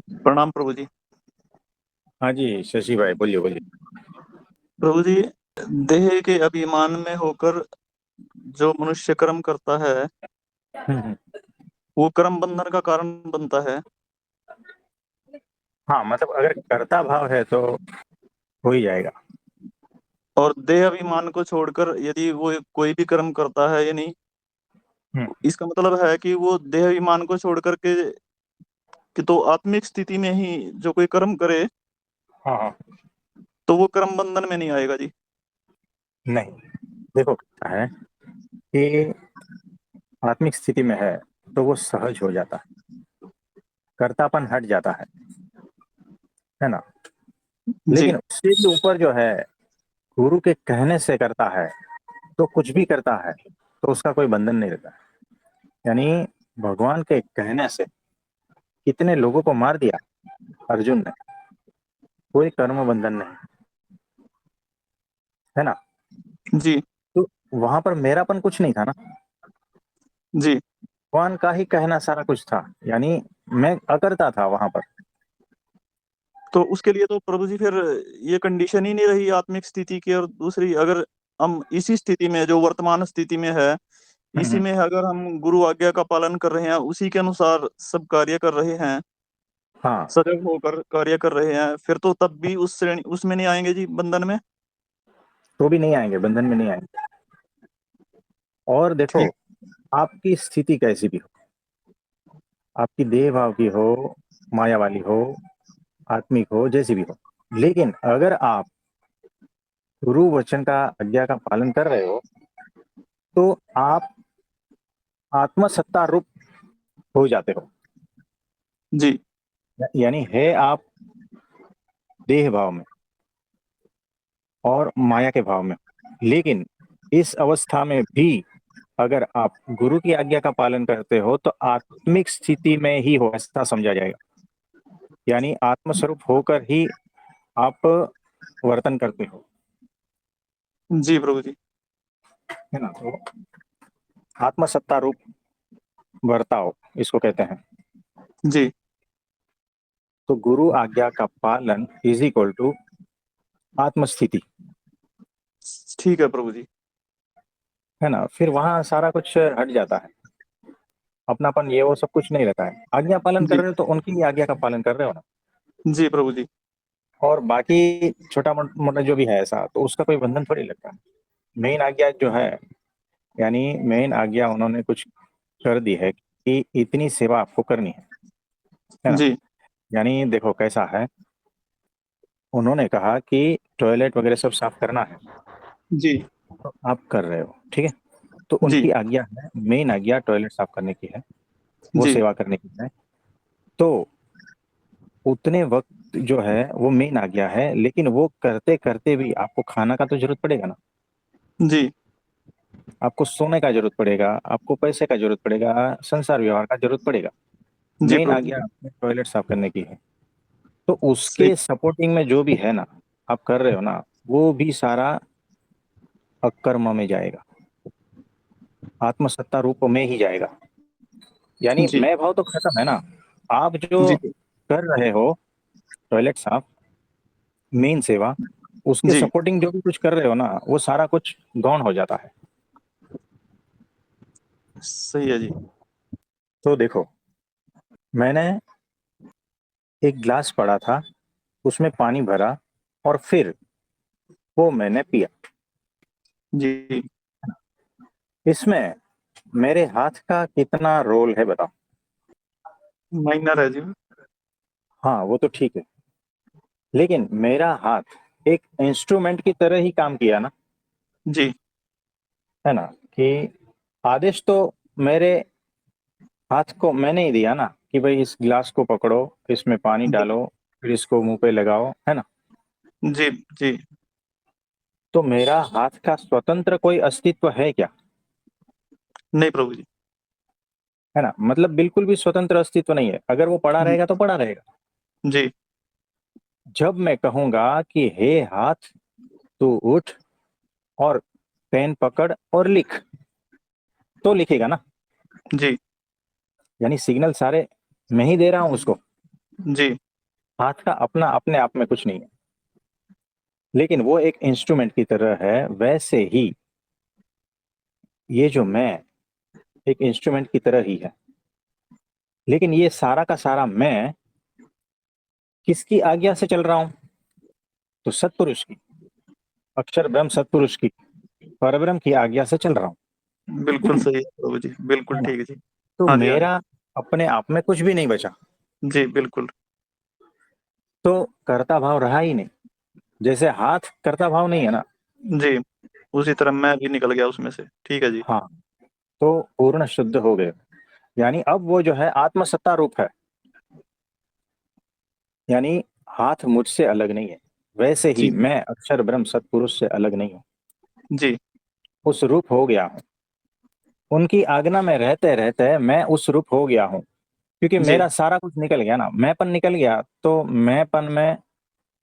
प्रणाम प्रभु जी। हाँ जी, शशि भाई बोलिए बोलिए। प्रभु जी, देह के अभिमान में होकर जो मनुष्य कर्म करता है, हम्म। वो कर्म बंधन का कारण बनता है। हाँ मतलब अगर कर्ता भाव है तो हो ही जाएगा। और देह अभिमान को छोड़कर यदि वो कोई भी कर्म करता है, यानी हम्म। इसका मतलब है कि वो देह अभिमान को छोड़ करके कि तो आत्मिक स्थिति में ही जो कोई कर्म करे, हाँ हाँ। तो वो कर्म बंधन में नहीं आएगा जी। नहीं, देखो क्या है कि आत्मिक स्थिति में है तो वो सहज हो जाता है, कर्तापन हट जाता है ना। जी। लेकिन उससे भी ऊपर जो है, गुरु के कहने से करता है तो कुछ भी करता है तो उसका कोई बंधन नहीं रहता। यानी भगवान के कहने से कितने लोगों को मार दिया अर्जुन ने, कोई कर्म बंधन नहीं, है ना। जी। तो वहां पर मेरापन कुछ नहीं था ना, जी। भगवान का ही कहना सारा कुछ था। यानी मैं अकर्ता था वहां पर। तो उसके लिए तो प्रभु जी फिर ये कंडीशन ही नहीं रही आत्मिक स्थिति की। और दूसरी, अगर हम इसी स्थिति में, जो वर्तमान स्थिति में है, इसी हम्म। में अगर हम गुरु आज्ञा का पालन कर रहे हैं, उसी के अनुसार सब कार्य कर रहे हैं, हाँ, सजग होकर कार्य कर रहे हैं, फिर तो तब भी उस श्रेणी उसमें नहीं आएंगे जी, बंधन में। तो भी नहीं आएंगे, बंधन में नहीं आएंगे। और देखो, ठीक। आपकी स्थिति कैसी भी हो, आपकी देह भाव की हो, माया वाली हो, आत्मिक हो, जैसी भी हो, लेकिन अगर आप गुरु वचन का, आज्ञा का पालन कर रहे हो तो आप आत्मसत्ता रूप हो जाते हो। जी। यानी है आप देह भाव में और माया के भाव में हो। लेकिन इस अवस्था में भी अगर आप गुरु की आज्ञा का पालन करते हो तो आत्मिक स्थिति में ही हो, ऐसा समझा जाएगा। यानी आत्मस्वरूप होकर ही आप वर्तन करते हो, जी प्रभु जी। है ना। तो आत्मसत्ता रूप बर्ताव इसको कहते हैं। जी। तो गुरु आज्ञा का पालन इज इक्वल टू आत्मस्थिति, ठीक है प्रभु जी। है ना। फिर वहां सारा कुछ हट जाता है, अपनापन ये वो सब कुछ नहीं रहता है। आज्ञा पालन कर जी। रहे हो तो उनकी ही आज्ञा का पालन कर रहे हो ना। जी प्रभु जी। और बाकी छोटा मोटा जो भी है ऐसा, तो उसका कोई बंधन थोड़ी लगता है। मेन आज्ञा जो है, यानी मेन आज्ञा उन्होंने कुछ कर दी है कि इतनी सेवा आपको करनी है ना। जी। यानी देखो कैसा है, उन्होंने कहा कि टॉयलेट वगैरह सब साफ करना है, जी। तो आप कर रहे हो, ठीक है। तो जी। उनकी आज्ञा है, मेन आज्ञा टॉयलेट साफ करने की है, वो जी। सेवा करने की है। तो उतने वक्त जो है वो मेन आज्ञा है, लेकिन वो करते करते भी आपको खाना का तो जरूरत पड़ेगा ना। जी। आपको सोने का जरूरत पड़ेगा, आपको पैसे का जरूरत पड़ेगा, संसार व्यवहार का जरूरत पड़ेगा। जी मेन प्रभु आज्ञा जी। आपने टॉयलेट साफ करने की है। तो सही। उसके सपोर्टिंग में जो भी है ना, आप कर रहे हो ना, वो भी सारा अकर्म में जाएगा, आत्मसत्ता रूप में ही जाएगा। यानी जी। मैं भाव तो खत्म है ना। आप जो जी। कर रहे हो टॉयलेट साफ, मेन सेवा, उसके जी। सपोर्टिंग जो भी कुछ कर रहे हो ना, वो सारा कुछ गौण हो जाता है। सही है जी। तो देखो, मैंने एक ग्लास पड़ा था, उसमें पानी भरा और फिर वो मैंने पिया। जी। इसमें मेरे हाथ का कितना रोल है बताओ। माइनर है जी। हाँ वो तो ठीक है, लेकिन मेरा हाथ एक इंस्ट्रूमेंट की तरह ही काम किया ना, जी। है ना। कि आदेश तो मेरे हाथ को मैंने ही दिया ना, कि भाई इस गिलास को पकड़ो, इसमें पानी जी। डालो, फिर इसको मुंह पे लगाओ, है ना। जी। जी। तो मेरा हाथ का स्वतंत्र कोई अस्तित्व है क्या? नहीं प्रभु जी। है ना, मतलब बिल्कुल भी स्वतंत्र अस्तित्व नहीं है। अगर वो पड़ा रहेगा तो पड़ा रहेगा। जी। जब मैं कहूंगा कि हे हाथ तू उठ और पेन पकड़ और लिख, तो लिखेगा ना। जी। यानी सिग्नल सारे मैं ही दे रहा हूं उसको। जी हाथ का अपना अपने आप में कुछ नहीं है, लेकिन वो एक इंस्ट्रूमेंट की तरह है। वैसे ही ये जो मैं एक इंस्ट्रूमेंट की तरह ही है, लेकिन ये सारा का सारा मैं किसकी आज्ञा से चल रहा हूं? तो सत्पुरुष की, अक्षर ब्रह्म सत्पुरुष की, परब्रह्म की आज्ञा से चल रहा बिल्कुल हूं। सही है प्रभु जी, बिल्कुल है ना? ठीक है जी। तो हाँ जी, हाँ जी। मेरा अपने आप में कुछ भी नहीं बचा, जी बिल्कुल। तो कर्ता भाव रहा ही नहीं। जैसे हाथ कर्ता भाव नहीं है ना। जी, उसी तरह मैं भी निकल गया उसमें से, ठीक है जी। हाँ, तो पूर्ण शुद्ध हो गए। यानी अब वो जो है आत्मसत्ता रूप है। यानी हाथ मुझसे अलग नहीं है, वैसे ही जी मैं अक्षर ब्रह्म सत्पुरुष से अलग नहीं हूँ। जी उस रूप हो गया हूँ। उनकी आज्ञा में रहते रहते मैं उस रूप हो गया हूँ, क्योंकि जी मेरा सारा कुछ निकल गया ना, मैंपन निकल गया। तो मैंपन में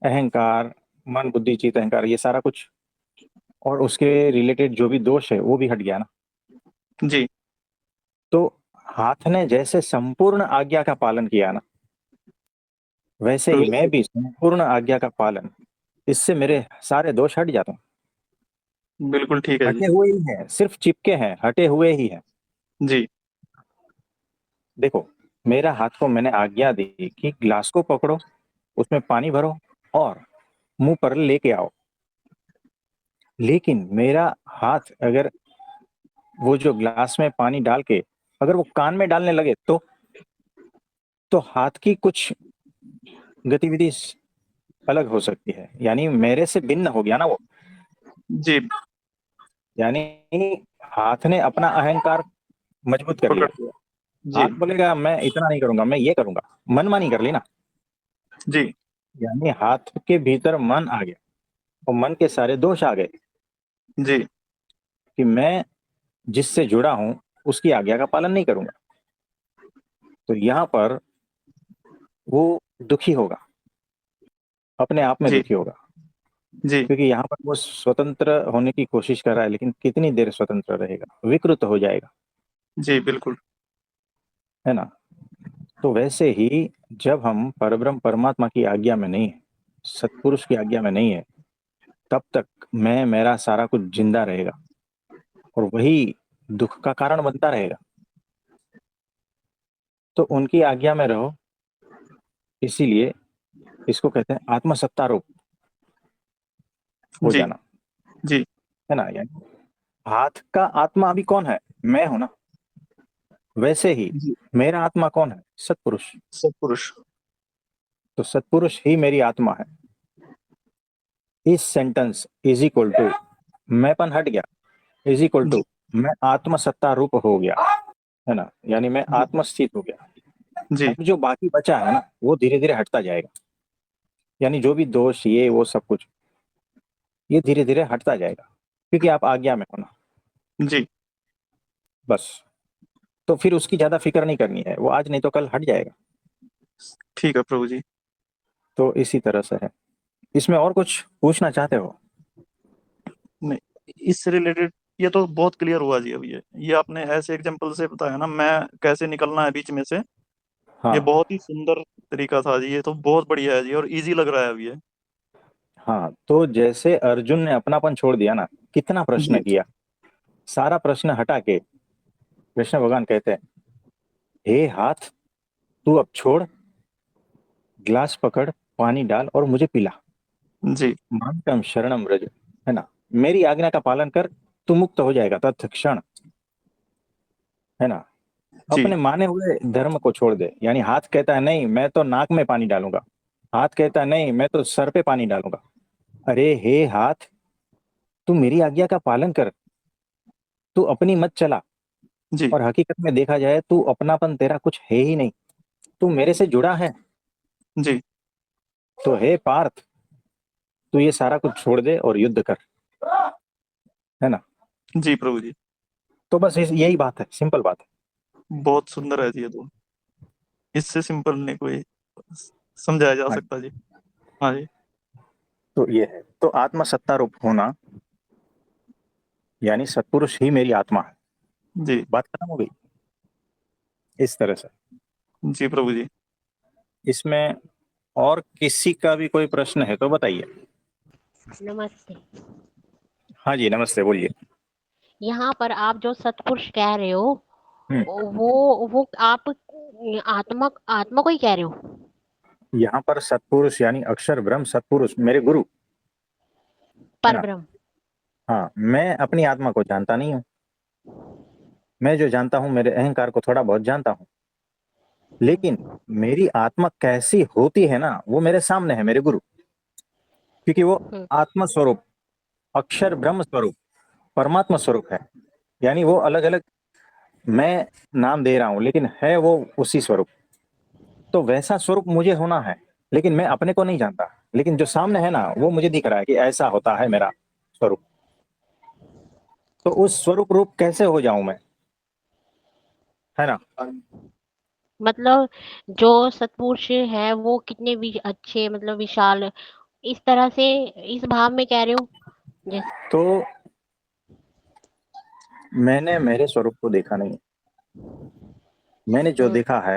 अहंकार, मन बुद्धि चित्त अहंकार, ये सारा कुछ और उसके रिलेटेड जो भी दोष है वो भी हट गया ना। जी तो हाथ ने जैसे संपूर्ण आज्ञा का पालन किया ना, वैसे ही मैं बिल्कुल। भी संपूर्ण आज्ञा का पालन, इससे मेरे सारे दोष हट जाते हैं। बिल्कुल ठीक है जी। हटे हुए ही हैं, सिर्फ चिपके हैं, हटे हुए ही हैं। जी देखो, मेरा हाथ को मैंने आज्ञा दी कि ग्लास को पकड़ो, उसमें पानी भरो और मुंह पर लेके आओ। लेकिन मेरा हाथ अगर वो जो ग्लास में पानी डाल के अगर वो कान में डालने लगे, तो हाथ की कुछ गतिविधि अलग हो सकती है। यानी मेरे से भिन्न हो गया ना वो। जी यानी हाथ ने अपना अहंकार मजबूत कर पकड़ लिया। लिया। हाथ जी बोलेगा मैं इतना नहीं करूंगा, मैं ये करूंगा, मनमानी कर ली ना। जी यानी हाथ के भीतर मन आ गया और मन के सारे दोष आ गए जी कि मैं जिससे जुड़ा हूं उसकी आज्ञा का पालन नहीं करूंगा। तो यहाँ पर वो दुखी होगा, अपने आप में जी दुखी होगा। जी क्योंकि यहाँ पर वो स्वतंत्र होने की कोशिश कर रहा है, लेकिन कितनी देर स्वतंत्र रहेगा, विकृत हो जाएगा। जी बिल्कुल। है ना? तो वैसे ही जब हम परब्रह्म परमात्मा की आज्ञा में नहीं है, सत्पुरुष की आज्ञा में नहीं है, तब तक मैं मेरा सारा कुछ जिंदा रहेगा और वही दुख का कारण बनता रहेगा। तो उनकी आज्ञा में रहो, इसीलिए इसको कहते हैं आत्मसत्ता रूप हो जी जाना। जी है ना? यानी हाथ का आत्मा अभी कौन है? मैं हूं ना। वैसे ही जी मेरा आत्मा कौन है? सत्पुरुष। सत्पुरुष। तो सत्पुरुष ही मेरी आत्मा है। इस सेंटेंस इज इक्वल टू मैंपन हट गया, इज इक्वल जी टू मैं आत्मसत्ता रूप हो गया। है ना? यानी मैं जी आत्मस्थित हो गया। जी अब जो बाकी बचा है ना, वो धीरे धीरे हटता जाएगा। यानी जो भी दोष ये वो सब कुछ, ये धीरे धीरे हटता जाएगा, क्योंकि आप आज्ञा में हो ना। जी बस। तो फिर उसकी ज्यादा फिक्र नहीं करनी है, वो आज नहीं तो कल हट जाएगा। ठीक है प्रभु जी। तो इसी तरह से है। इसमें और कुछ पूछना चाहते हो? नहीं, इससे रिलेटेड ये तो बहुत क्लियर हुआ जी। अब ये आपने ऐसे एग्जांपल से बताया ना, मैं कैसे निकलना है बीच में से, ये हाँ बहुत ही सुंदर तरीका था जी। ये तो बहुत बढ़िया है जी, और इजी लग रहा है अब ये। हाँ, तो जैसे अर्जुन ने अपनापन छोड़ दिया ना, कितना प्रश्न जी किया, सारा प्रश्न हटा के कृष्ण भगवान कहते हैं, हे हाथ, तू अब छोड़, ग्लास पकड़, पानी डाल और मुझे पिला। जी मामकम शरणम व्रज। है ना? मेरी आज्ञा का पालन कर, तू मुक्त हो जाएगा तत्क्षण। है ना? जी अपने माने हुए धर्म को छोड़ दे। यानी हाथ कहता है नहीं मैं तो नाक में पानी डालूंगा, हाथ कहता है नहीं मैं तो सर पे पानी डालूंगा। अरे हे हाथ, तू मेरी आज्ञा का पालन कर, तू अपनी मत चला। जी और हकीकत में देखा जाए तू अपनापन तेरा कुछ है ही नहीं, तू मेरे से जुड़ा है। जी तो हे पार्थ, तू ये सारा कुछ छोड़ दे और युद्ध कर। है ना? जी प्रभु जी। तो बस यही बात है, सिंपल बात है। बहुत सुंदर है जी ये तो, इससे सिंपल नहीं कोई समझाया जा हाँ, सकता जी। हाँ जी। तो ये है, तो आत्मा सत्ता रूप होना, यानी सत्पुरुष ही मेरी आत्मा है। जी बात खत्म हो गई। इस तरह से। जी प्रभु जी। इसमें और किसी का भी कोई प्रश्न है तो बताइए। नमस्ते। हाँ जी, नमस्ते, बोलिए। यहाँ पर आप जो सत्पुरुष कह रहे हो, हम्म, वो आप आत्मा आत्मा को ही कह रहे हो? यहाँ पर सत्पुरुष यानी अक्षर ब्रह्म सत्पुरुष मेरे गुरु, है पर ना। ब्रह्म। हाँ, मैं अपनी आत्मा को जानता नहीं हूँ। मैं जो जानता हूँ मेरे अहंकार को थोड़ा बहुत जानता हूँ, लेकिन मेरी आत्मा कैसी होती है ना, वो मेरे सामने है मेरे गुरु, क्योंकि वो हम्म, आत्म स्वरूप, अक्षर ब्रह्म स्वरूप, परमात्मा स्वरूप है। यानी वो अलग अलग मैं नाम दे रहा हूं, लेकिन है वो उसी स्वरूप। तो वैसा स्वरूप मुझे होना है, लेकिन मैं अपने को नहीं जानता। लेकिन जो सामने है ना, वो मुझे दिख रहा है कि ऐसा होता है मेरा स्वरूप। तो उस स्वरूप रूप कैसे हो जाऊं मैं, है ना। मतलब जो सत्पुरुष है वो कितने अच्छे, मतलब विशाल, इस तरह से, इस भाव में कह रहे हो जैसे? तो मैंने मेरे स्वरूप को देखा नहीं। मैंने जो हम्म, देखा है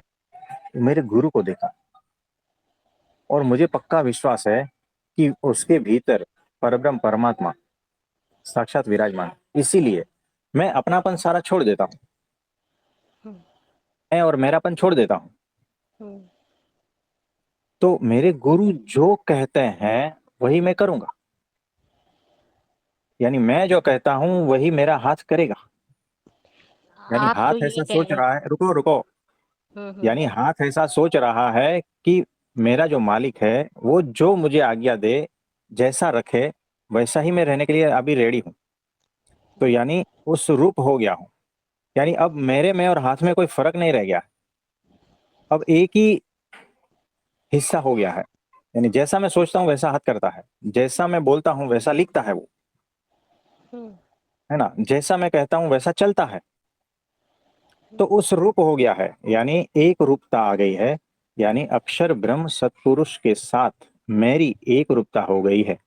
मेरे गुरु को देखा, और मुझे पक्का विश्वास है कि उसके भीतर परब्रह्म परमात्मा साक्षात विराजमान है। इसीलिए मैं अपनापन सारा छोड़ देता हूँ, हम्म, मैं और मेरापन छोड़ देता हूँ। हम्म, तो मेरे गुरु जो कहते हैं वही मैं करूंगा। यानी मैं जो कहता हूं वही मेरा हाथ करेगा। यानी आप जो हाथ ये ऐसा कह सोच रहे रहा है, रुको रुको, हम्म, यानी हाथ ऐसा सोच रहा है कि मेरा जो मालिक है वो जो मुझे आज्ञा दे, जैसा रखे, वैसा ही मैं रहने के लिए अभी रेडी हूं। तो यानी उस रूप हो गया हूं। यानी अब मेरे में और हाथ में कोई फर्क नहीं रह गया। अब एक ही हिस्सा हो गया है। यानी जैसा मैं सोचता हूँ वैसा हाथ करता है, जैसा मैं बोलता हूँ वैसा लिखता है वो, हम्म, है ना। जैसा मैं कहता हूँ वैसा चलता है। तो उस रूप हो गया है, यानी एक रूपता आ गई है। यानी अक्षर ब्रह्म सत्पुरुष के साथ मेरी एक रूपता हो गई है।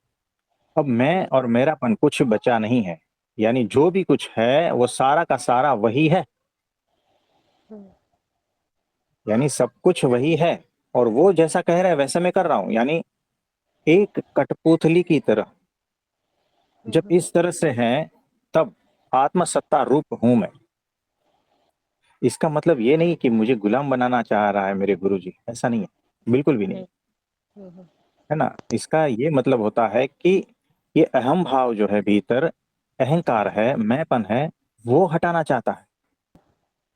अब मैं और मेरापन कुछ बचा नहीं है। यानी जो भी कुछ है वो सारा का सारा वही है। हम्म, यानी सब कुछ वही है, और वो जैसा कह रहा है वैसा मैं कर रहा हूं। यानी एक कठपुतली की तरह जब हम्म, इस तरह से है, तब आत्मसत्ता रूप हूं मैं। इसका मतलब ये नहीं कि मुझे गुलाम बनाना चाह रहा है मेरे गुरुजी, ऐसा नहीं है, बिल्कुल भी नहीं, नहीं। हम्म, है ना। इसका ये मतलब होता है कि ये अहम भाव जो है भीतर, अहंकार है, मैंपन है, वो हटाना चाहता है।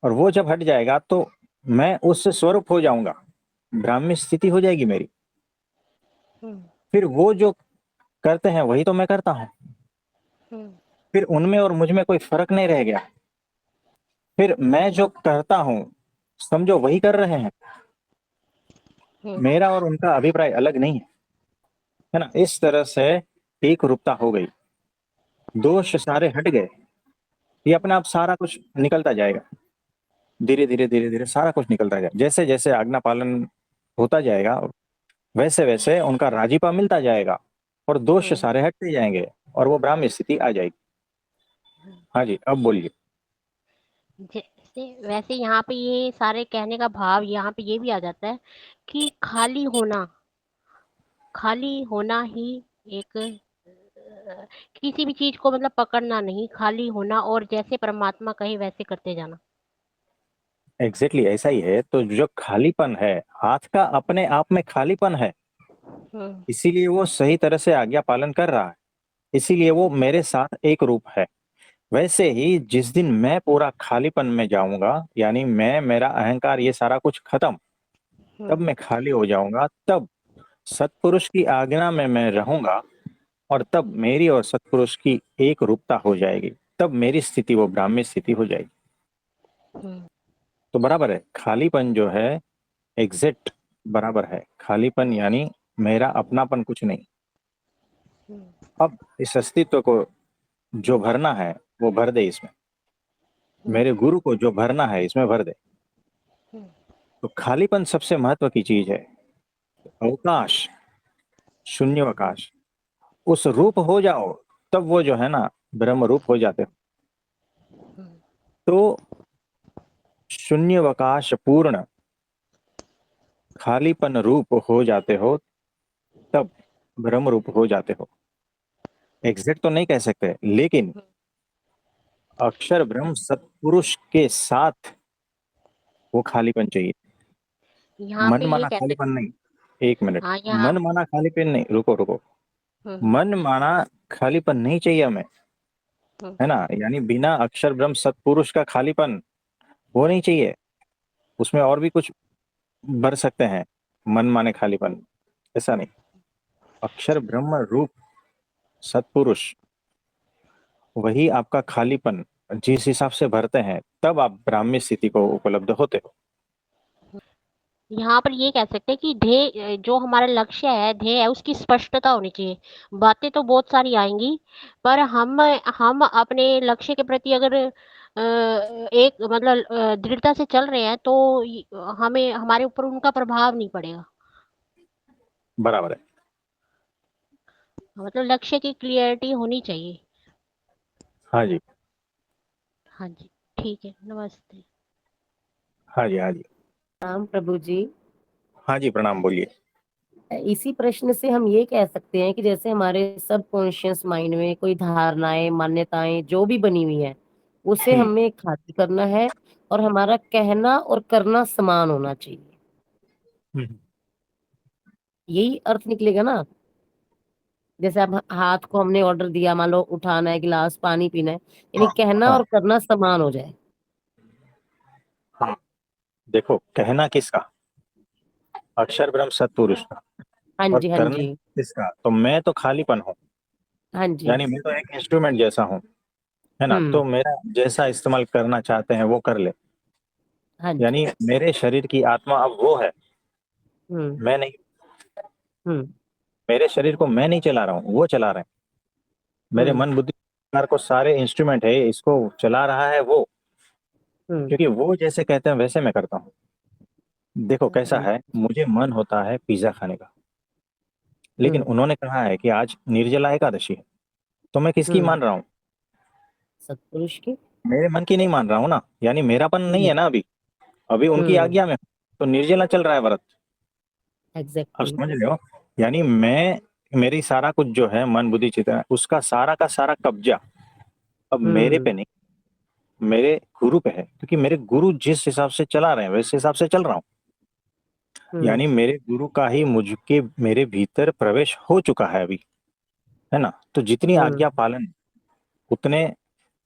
और वो जब हट जाएगा तो मैं उससे स्वरूप हो जाऊंगा, ब्राह्मी स्थिति हो जाएगी मेरी। हम्म, फिर वो जो करते हैं वही तो मैं करता हूँ। हम्म, फिर उनमें और मुझ में कोई फर्क नहीं रह गया। फिर मैं जो करता हूँ समझो वही कर रहे हैं। हम्म, मेरा और उनका अभिप्राय अलग नहीं है ना। इस तरह से एक रूपता हो गई, दोष सारे हट गए। ये अपने आप सारा कुछ निकलता जाएगा, धीरे धीरे धीरे धीरे सारा कुछ निकलता जाएगा। जैसे जैसे आज्ञा पालन होता जाएगा वैसे वैसे उनका राजीपा मिलता जाएगा, और दोष हम्म, सारे हटते जाएंगे, और वो ब्राह्मी स्थिति आ जाएगी। हाँ जी, अब बोलिए। जैसे वैसे यहाँ पे ये सारे कहने का भाव यहाँ पे ये भी आ जाता है कि खाली होना ही एक, किसी भी चीज को मतलब पकड़ना नहीं, खाली होना, और जैसे परमात्मा कहे वैसे करते जाना। एग्जैक्टली ऐसा ही है। तो जो खालीपन है, हाथ का अपने आप में खालीपन है, हम्म, इसीलिए वो सही तरह से आज्ञा पालन कर रहा है। इसीलिए वो मेरे साथ एक रूप है। वैसे ही जिस दिन मैं पूरा खालीपन में जाऊंगा, यानी मैं, मेरा अहंकार, ये सारा कुछ खत्म, तब हम्म, मैं खाली हो जाऊंगा। तब सत्पुरुष की आज्ञा में मैं रहूंगा, और तब मेरी और सत्पुरुष की एक रूपता हो जाएगी। तब मेरी स्थिति वो ब्राह्मी स्थिति हो जाएगी। हम्म, तो बराबर है, खालीपन जो है एग्जैक्ट बराबर है। खालीपन यानी मेरा अपनापन कुछ नहीं। हम्म, अब इस अस्तित्व को जो भरना है वो भर दे इसमें। हम्म, मेरे गुरु को जो भरना है इसमें भर दे। हम्म, तो खालीपन सबसे महत्व की चीज है। अवकाश, शून्यवकाश, उस रूप हो जाओ, तब वो जो है ना ब्रह्म रूप हो जाते हो। हम्म, तो शून्यवकाश पूर्ण खालीपन रूप हो जाते हो तब ब्रह्म रूप हो जाते हो। एग्जैक्ट तो नहीं कह सकते, लेकिन अक्षर ब्रह्म सत्पुरुष के साथ वो खालीपन चाहिए। यहाँ मन पे ये माना कह खालीपन सकते। नहीं। एक मिनट। हाँ, यहाँ। मन माना खालीपन नहीं, रुको रुको। हम्म, मन माना खालीपन नहीं चाहिए हमें, हम्म, है ना। यानी बिना अक्षर ब्रह्म सत्पुरुष का खालीपन वो नहीं चाहिए। उसमें और भी कुछ भर सकते हैं, मन माने खालीपन ऐसा नहीं। अक्षर ब्रह्म रूप सत्पुरुष वही आपका खालीपन जिस हिसाब से भरते हैं तब आप ब्राह्मी स्थिति को उपलब्ध होते हो। यहाँ पर ये कह सकते हैं कि ध्येय, जो हमारा लक्ष्य है, ध्येय है, उसकी स्पष्टता होनी चाहिए। बातें तो बहुत सारी आएंगी, पर हम अपने लक्ष्य के प्रति अगर एक मतलब दृढ़ता से चल रहे हैं, तो हमें हमारे ऊपर उनका प्रभाव नहीं पड़ेगा। बराबर है। मतलब लक्ष्य की क्लियरिटी होनी चाहिए। हाँ जी। हाँ जी। ठीक है, नमस्ते। हाँ जी। हाँ जी। राम प्रभु जी। हाँ जी, प्रणाम, बोलिए। इसी प्रश्न से हम ये कह सकते हैं कि जैसे हमारे सब कॉन्शियस माइंड में कोई धारणाएं, मान्यताएं जो भी बनी हुई हैं, उसे हम्म। हमें खाली करना है, और हमारा कहना और करना समान होना चाहिए। हम्म। यही अर्थ निकलेगा ना। जैसे अब हाथ को हमने ऑर्डर दिया, मान लो उठाना है गिलास, पानी पीना है, यानी हाँ कहना हाँ और करना समान हो जाए। हाँ। देखो, कहना किसका? अक्षर ब्रह्म सत्पुरुष का। हाँ और जी, हाँ करने जी, किसका? तो मैं तो खालीपन हूँ, हाँ जी। यानी मैं तो एक इंस्ट्रूमेंट जैसा हूँ, है ना। तो हम्म। मेरा जैसा इस्तेमाल करना चाहते हैं वो कर ले। हाँ जी। यानी मेरे शरीर की आत्मा अब वो है, हम्म। मैं नहीं। हम्म। मेरे शरीर को मैं नहीं चला रहा हूँ, वो चला रहे हैं। मेरे हम्म। मन बुद्धि अहंकार को सारे इंस्ट्रूमेंट है, इसको चला रहा है वो। हम्म। क्योंकि वो जैसे कहते हैं वैसे मैं करता हूँ। देखो कैसा हाँ है, जी। मुझे मन होता है पिज्जा खाने का, लेकिन हम्म। उन्होंने कहा है कि आज निर्जला एकादशी है, तो मैं किसकी हम्म। मान रहा हूँ? सत्पुरुष की। मेरे मन की नहीं मान रहा हूँ ना, यानी मेरापन नहीं हम्म। है ना अभी। अभी उनकी हम्म। आज्ञा में हूँ, तो निर्जला चल रहा है व्रत। अब एग्जैक्टली। समझ रहे हो? यानी मैं, मेरी सारा कुछ जो है मन बुद्धि चित्त है, उसका सारा का सारा कब्जा अब मेरे पे हम्म। नहीं, मेरे गुरु पे है। क्योंकि मेरे गुरु जिस हिसाब से चला रहे हैं वैसे हिसाब से चल रहा हूँ। यानी हम्म। मेरे गुरु का ही मुझके मेरे भीतर प्रवेश हो चुका है अभी, है ना। तो जितनी हम्म। आज्ञा पालन उतने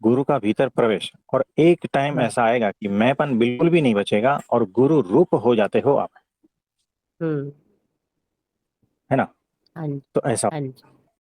गुरु का भीतर प्रवेश। और एक टाइम हाँ। ऐसा आएगा कि मैंपन बिल्कुल भी नहीं बचेगा और गुरु रूप हो जाते हो आप, हम्म। है ना। हाँ जी। तो ऐसा हाँ जी।